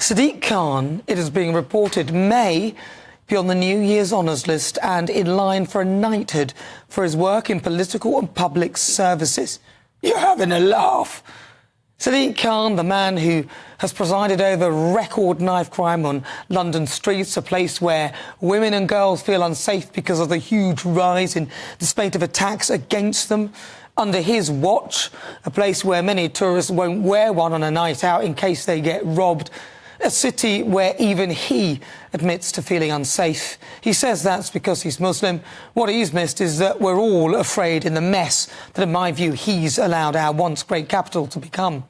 Sadiq Khan, it is being reported, may be on the New Year's honours list and in line for a knighthood for his work in political and public services. You're having a laugh. Sadiq Khan, the man who has presided over record knife crime on London streets, a place where women and girls feel unsafe because of the huge rise in the spate of attacks against them. Under his watch, a place where many tourists won't wear one on a night out in case they get robbed. A city where even he admits to feeling unsafe. He says that's because he's Muslim. What he's missed is that we're all afraid in the mess that, in my view, he's allowed our once great capital to become.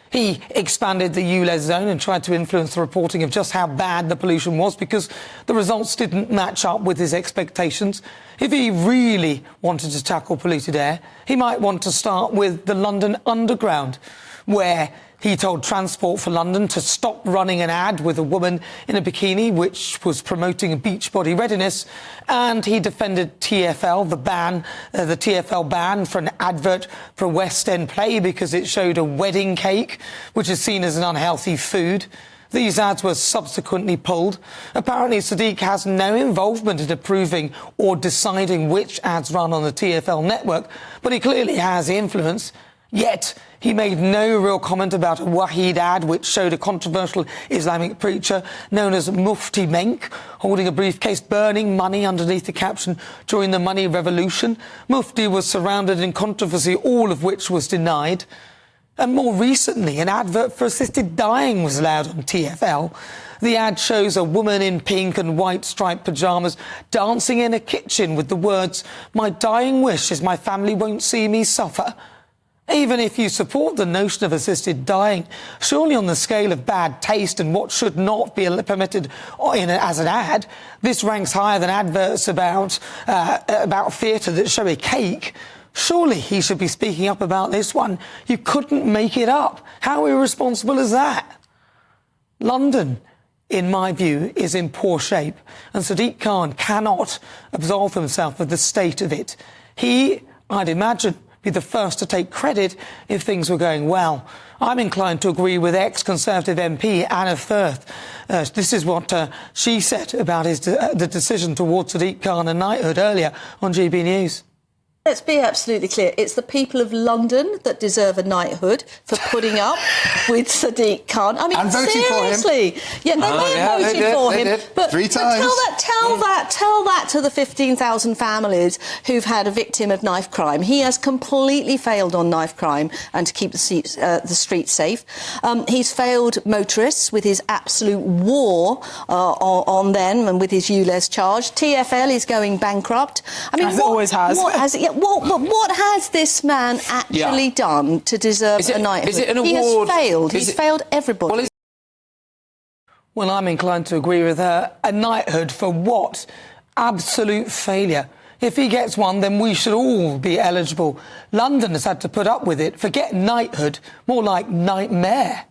He expanded the ULEZ zone and tried to influence the reporting of just how bad the pollution was because the results didn't match up with his expectations. If he really wanted to tackle polluted air, he might want to start with the London Underground, where he told Transport for London to stop running an ad with a woman in a bikini which was promoting beach body readiness, and he defended TfL, the TfL ban for an advert for a West End play because it showed a wedding cake, which is seen as an unhealthy food. These ads were subsequently pulled. Apparently, Sadiq has no involvement in approving or deciding which ads run on the TfL network, but he clearly has influence. Yet, he made no real comment about a Wahid ad which showed a controversial Islamic preacher known as Mufti Menk holding a briefcase burning money underneath the caption, "During the money revolution." Mufti was surrounded in controversy, all of which was denied. And more recently, an advert for assisted dying was allowed on TfL. The ad shows a woman in pink and white striped pyjamas dancing in a kitchen with the words, "My dying wish is my family won't see me suffer." Even if you support the notion of assisted dying, surely on the scale of bad taste and what should not be permitted as an ad, this ranks higher than adverts about theatre that show a cake. Surely he should be speaking up about this one. You couldn't make it up. How irresponsible is that? London, in my view, is in poor shape, and Sadiq Khan cannot absolve himself of the state of it. He, I'd imagine, be the first to take credit if things were going well. I'm inclined to agree with ex-Conservative MP Anna Firth. This is what she said about the decision towards Sadiq Khan and knighthood earlier on GB News. Let's be absolutely clear. It's the people of London that deserve a knighthood for putting up with Sadiq Khan. I mean, and voting seriously. For him. Yeah, they voted for him. But 3 times. Tell that to the 15,000 families who've had a victim of knife crime. He has completely failed on knife crime and to keep the streets safe. He's failed motorists with his absolute war on them and with his ULEZ charge. TfL is going bankrupt. I mean, as it always has. What has this man actually done to deserve a knighthood? Is it an award? He has failed. He's failed everybody. Well, I'm inclined to agree with her. A knighthood for what? Absolute failure. If he gets one, then we should all be eligible. London has had to put up with it. Forget knighthood, more like nightmare.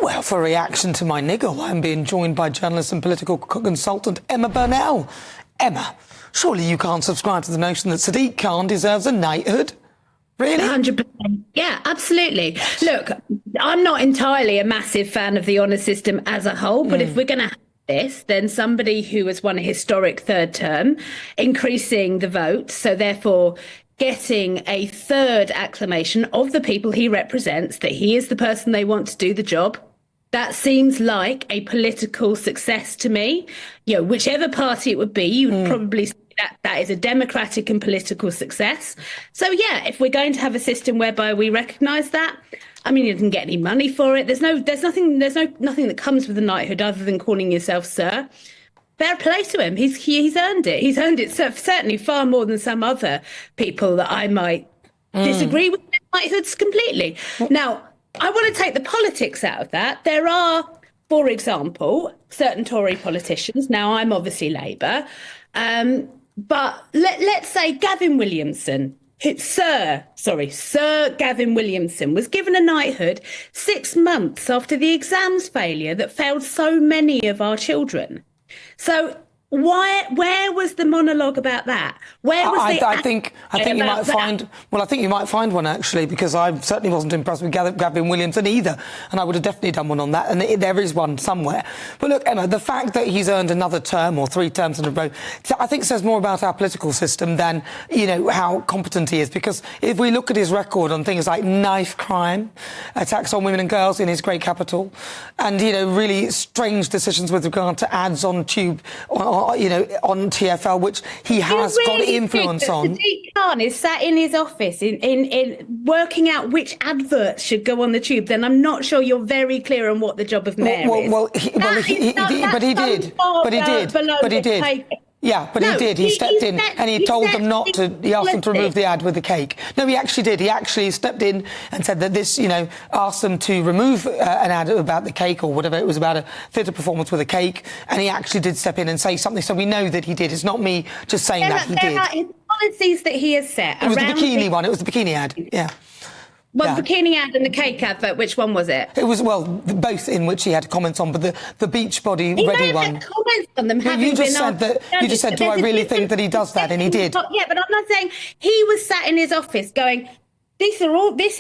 Well, for a reaction to my niggle, I'm being joined by journalist and political consultant Emma Burnell. Emma, surely you can't subscribe to the notion that Sadiq Khan deserves a knighthood? Really? 100%. Yeah, absolutely. Look, I'm not entirely a massive fan of the honour system as a whole, but if we're going to have this, then somebody who has won a historic third term, increasing the vote, so therefore getting a third acclamation of the people he represents, that he is the person they want to do the job. That seems like a political success to me. You know, whichever party it would be, you would probably say that is a democratic and political success. So, yeah, if we're going to have a system whereby we recognise that, I mean, you didn't get any money for it. There's nothing that comes with a knighthood other than calling yourself sir. Fair play to him. He's earned it. He's earned it certainly far more than some other people that I might disagree with their knighthoods completely. Now, I want to take the politics out of that. There are, for example, certain Tory politicians. Now, I'm obviously Labour, but let's say Gavin Williamson, Sir Gavin Williamson, was given a knighthood 6 months after the exams failure that failed so many of our children. So Where was the monologue about that? Where was I think you might find. Well, I think you might find one actually, because I certainly wasn't impressed with Gavin Williamson either, and I would have definitely done one on that. And there is one somewhere. But look, Emma, the fact that he's earned another term or 3 terms in a row, I think says more about our political system than how competent he is. Because if we look at his record on things like knife crime, attacks on women and girls in his great capital, and really strange decisions with regard to ads on Tube. On TfL, which he has got influence on. Sadiq Khan is sat in his office in working out which adverts should go on the Tube, then I'm not sure you're very clear on what the job of mayor is. But he did. Yeah, but he did. He stepped in and he told them not to. He asked them to remove the ad with the cake. No, he actually did. He actually stepped in and said that this, asked them to remove an ad about the cake or whatever. It was about a theatre performance with a cake, and he actually did step in and say something. So we know that he did. It's not me just saying that he did. There are policies that he has set. It was the bikini one. It was the bikini ad. Yeah. Well, the bikini ad and the cake advert, which one was it? It was, both in which he had comments on, but the Beachbody ready one. Had comments on them having you just said that. You just said, "Do I really think that he does that?" And he did. Yeah, but I'm not saying he was sat in his office going, "This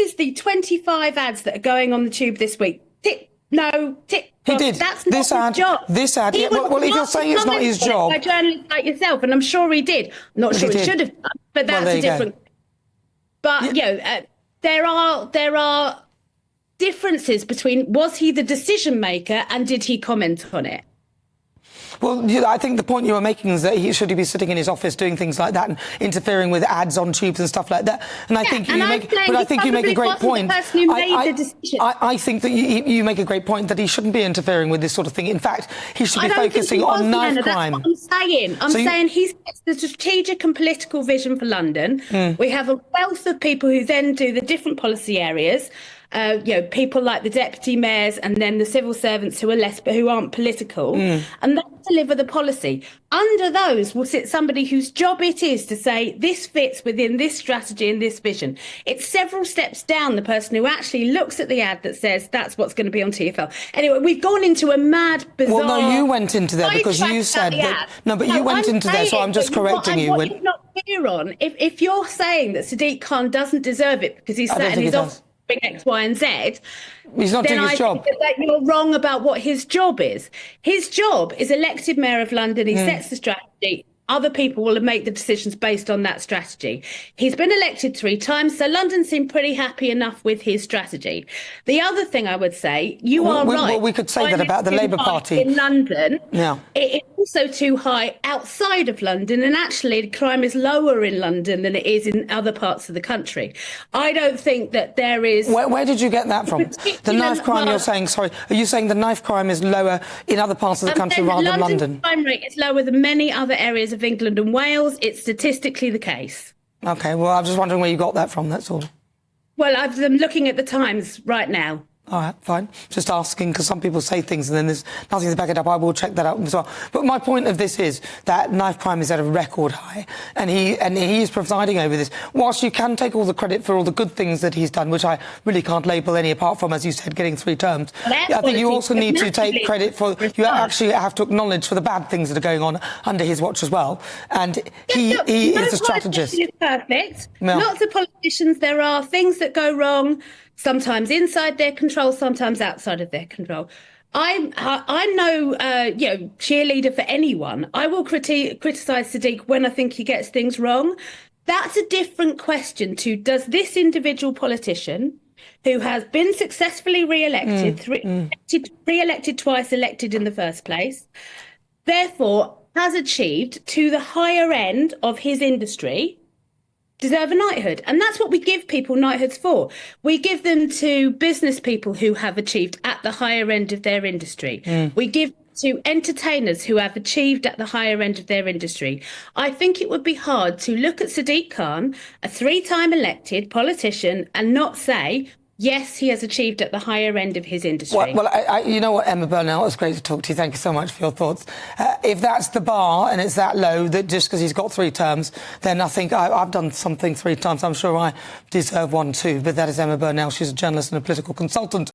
is the 25 ads that are going on the Tube this week." Tick, no, tick. He did. That's not his job. This ad. Yeah, well, if you're saying it's not his job, by journalists like yourself, and I'm sure he did. I'm not sure he should have done, but that's a different. But there are differences between was he the decision maker and did he comment on it? Well, I think the point you were making is that should he be sitting in his office doing things like that and interfering with ads on tubes and stuff like that? And I think you make a great point. I think that you make a great point that he shouldn't be interfering with this sort of thing. In fact, he should be focusing on knife crime. That's what I'm saying. I'm saying he sets the strategic and political vision for London. We have a wealth of people who then do the different policy areas. People like the deputy mayors and then the civil servants who aren't political, and they deliver the policy. Under those will sit somebody whose job it is to say this fits within this strategy and this vision. It's several steps down the person who actually looks at the ad that says that's what's going to be on TfL. Anyway, we've gone into a mad, bizarre. Well, no, you went into there because you said that. No, but you went into there, so I'm just correcting you. What you're not clear on, if you're saying that Sadiq Khan doesn't deserve it because he's sat in his office X, Y, and Z. He's not doing his job. That you're wrong about what his job is. His job is elected mayor of London. He sets the strategy. Other people will make the decisions based on that strategy. He's been elected 3 times, so London seemed pretty happy enough with his strategy. The other thing I would say, you are right. Well, we could say that about the Labour Party. In London, yeah. It is also too high outside of London, and actually crime is lower in London than it is in other parts of the country. I don't think that there is... Where did you get that from? The knife crime, you're saying, sorry, are you saying the knife crime is lower in other parts of the country rather than London? The crime rate is lower than many other areas of England and Wales. It's statistically the case. OK, well, I'm just wondering where you got that from, that's all. Well, I'm looking at the Times right now. All right, fine. Just asking, because some people say things and then there's nothing to back it up. I will check that out as well. But my point of this is that knife crime is at a record high, and he is presiding over this. Whilst you can take all the credit for all the good things that he's done, which I really can't label any apart from, as you said, getting 3 terms, I think you also need to take credit for, you actually have to acknowledge for the bad things that are going on under his watch as well. And he is a strategist. Is perfect. Yeah. Lots of politicians, there are things that go wrong, sometimes inside their control, sometimes outside of their control. I'm no cheerleader for anyone. I will criticise Sadiq when I think he gets things wrong. That's a different question to, does this individual politician who has been successfully re-elected, re-elected twice, elected in the first place, therefore has achieved to the higher end of his industry, deserve a knighthood? And that's what we give people knighthoods for. We give them to business people who have achieved at the higher end of their industry. We give to entertainers who have achieved at the higher end of their industry. I think it would be hard to look at Sadiq Khan, a 3-time elected politician, and not say, yes, he has achieved at the higher end of his industry. Well, you know what, Emma Burnell, it's great to talk to you. Thank you so much for your thoughts. If that's the bar and it's that low, that just because he's got 3 terms, then I think I've done something 3 times. I'm sure I deserve 1 too. But that is Emma Burnell. She's a journalist and a political consultant.